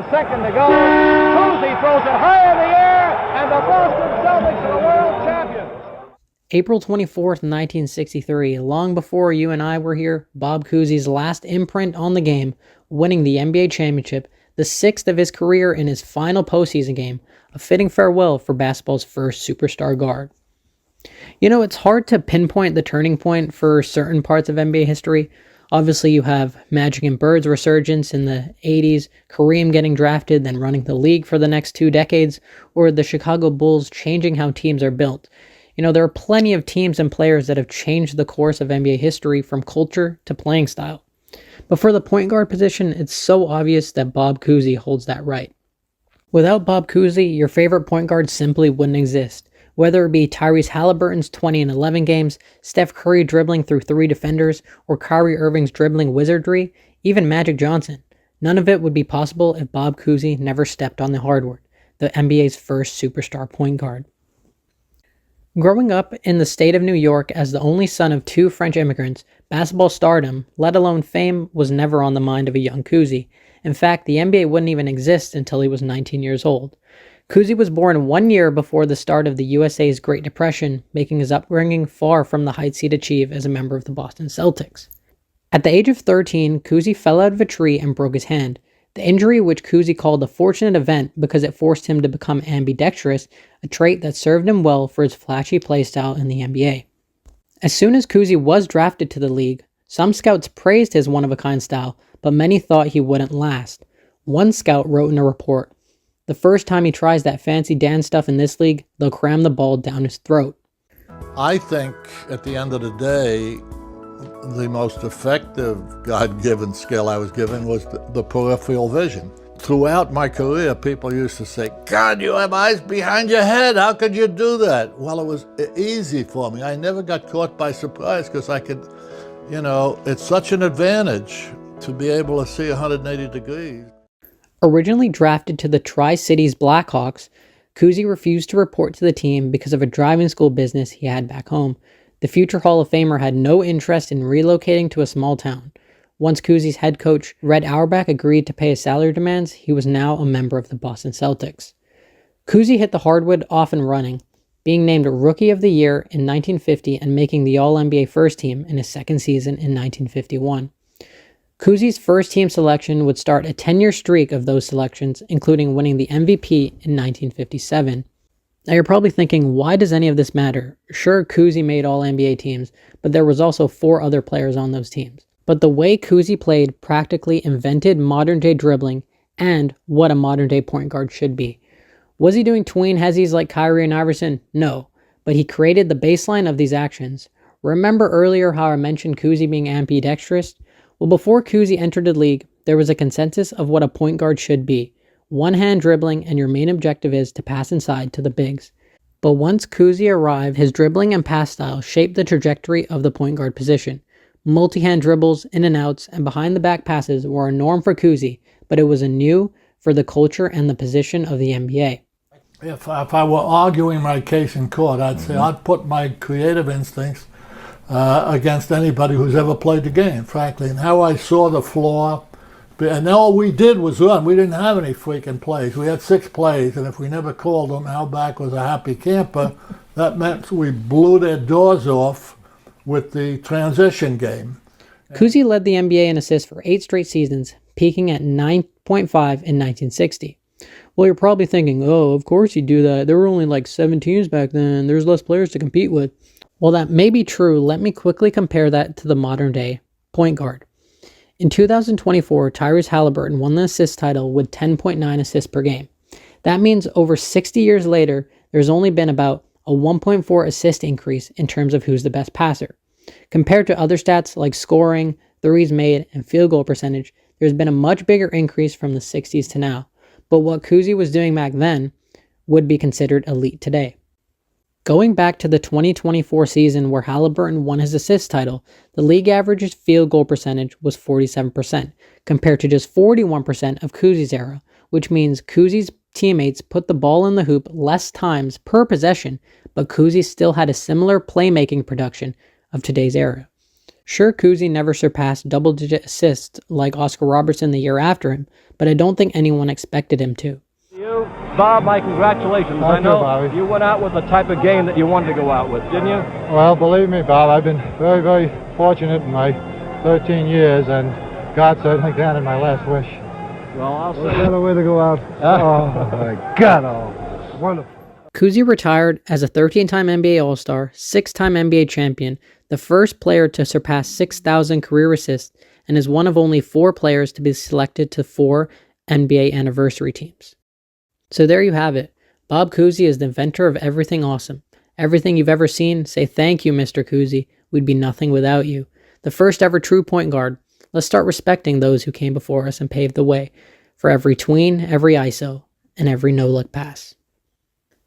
second to go. Cousy throws it high in the air, and the Boston Celtics are the world champions. April 24th, 1963, long before you and I were here, Bob Cousy's last imprint on the game, winning the NBA championship, the sixth of his career in his final postseason game, a fitting farewell for basketball's first superstar guard. You know, it's hard to pinpoint the turning point for certain parts of NBA history. Obviously, you have Magic and Bird's resurgence in the 80s, Kareem getting drafted, then running the league for the next 2 decades, or the Chicago Bulls changing how teams are built. You know, there are plenty of teams and players that have changed the course of NBA history from culture to playing style. But for the point guard position, it's so obvious that Bob Cousy holds that right. Without Bob Cousy, your favorite point guard simply wouldn't exist. Whether it be Tyrese Halliburton's 20 and 11 games, Steph Curry dribbling through 3 defenders, or Kyrie Irving's dribbling wizardry, even Magic Johnson. None of it would be possible if Bob Cousy never stepped on the hardwood, the NBA's first superstar point guard. Growing up in the state of New York as the only son of 2 French immigrants, basketball stardom, let alone fame, was never on the mind of a young Cousy. In fact, the NBA wouldn't even exist until he was 19 years old. Cousy was born 1 year before the start of the USA's Great Depression, making his upbringing far from the heights he'd achieve as a member of the Boston Celtics. At the age of 13, Cousy fell out of a tree and broke his hand. The injury, which Cousy called a fortunate event because it forced him to become ambidextrous, a trait that served him well for his flashy playstyle in the NBA. As soon as Cousy was drafted to the league, some scouts praised his one-of-a-kind style, but many thought he wouldn't last. One scout wrote in a report, "The first time he tries that fancy dance stuff in this league, they'll cram the ball down his throat." I think at the end of the day, the most effective God-given skill I was given was the peripheral vision. Throughout my career, people used to say, "God, you have eyes behind your head. How could you do that?" Well, it was easy for me. I never got caught by surprise because I could, it's such an advantage to be able to see 180 degrees. Originally drafted to the Tri-Cities Blackhawks, Cousy refused to report to the team because of a driving school business he had back home. The future Hall of Famer had no interest in relocating to a small town. Once Cousy's head coach, Red Auerbach, agreed to pay his salary demands, he was now a member of the Boston Celtics. Cousy hit the hardwood off and running, being named Rookie of the Year in 1950 and making the All-NBA first team in his second season in 1951. Cousy's first team selection would start a 10-year streak of those selections, including winning the MVP in 1957. Now you're probably thinking, why does any of this matter? Sure, Cousy made All-NBA teams, but there was also 4 other players on those teams. But the way Cousy played practically invented modern-day dribbling and what a modern-day point guard should be. Was he doing tween hezzies like Kyrie and Iverson? No, but he created the baseline of these actions. Remember earlier how I mentioned Cousy being ambidextrous? Well, before Cousy entered the league, there was a consensus of what a point guard should be. One-hand dribbling, and your main objective is to pass inside to the bigs. But once Cousy arrived, his dribbling and pass style shaped the trajectory of the point guard position. Multi-hand dribbles, in and outs, and behind-the-back passes were a norm for Cousy, but it was a new for the culture and the position of the NBA. If I were arguing my case in court, I'd say I'd put my creative instincts against anybody who's ever played the game, frankly, and how I saw the floor. And all we did was run. We didn't have any freaking plays. We had 6 plays, and if we never called them, Outback was a happy camper. That meant we blew their doors off with the transition game. Cousy led the NBA in assists for 8 straight seasons, peaking at 9.5 in 1960. Well, you're probably thinking, oh, of course he'd do that. There were only like 7 teams back then. There's less players to compete with. Well, that may be true. Let me quickly compare that to the modern day point guard. In 2024, Tyrese Halliburton won the assist title with 10.9 assists per game. That means over 60 years later, there's only been about a 1.4 assist increase in terms of who's the best passer. Compared to other stats like scoring, threes made, and field goal percentage, there's been a much bigger increase from the 60s to now. But what Cousy was doing back then would be considered elite today. Going back to the 2024 season where Halliburton won his assist title, the league average field goal percentage was 47%, compared to just 41% of Cousy's era, which means Cousy's teammates put the ball in the hoop less times per possession, but Cousy still had a similar playmaking production of today's era. Sure, Cousy never surpassed double-digit assists like Oscar Robertson the year after him, but I don't think anyone expected him to. You, Bob, my congratulations. I know Bobby. you went out with the type of game that you wanted to go out with, didn't you? Well, believe me, Bob, I've been very, very fortunate in my 13 years, and God certainly granted my last wish. Well, I'll say... What a way to go out. Oh, my God, oh, wonderful. Cousy retired as a 13-time NBA All-Star, 6-time NBA champion, the first player to surpass 6,000 career assists, and is one of only 4 players to be selected to 4 NBA anniversary teams. So there you have it. Bob Cousy is the inventor of everything awesome. Everything you've ever seen, say thank you, Mr. Cousy. We'd be nothing without you. The first ever true point guard. Let's start respecting those who came before us and paved the way for every tween, every ISO, and every no-look pass.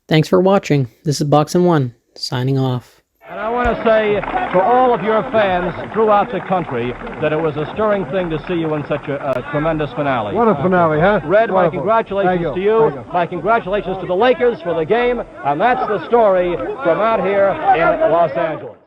Thanks for watching. This is BoxInOne, signing off. And I want to say to all of your fans throughout the country that it was a stirring thing to see you in such a tremendous finale. What a finale, huh? Red, my Wonderful. congratulations to you. My congratulations to the Lakers for the game. And that's the story from out here in Los Angeles.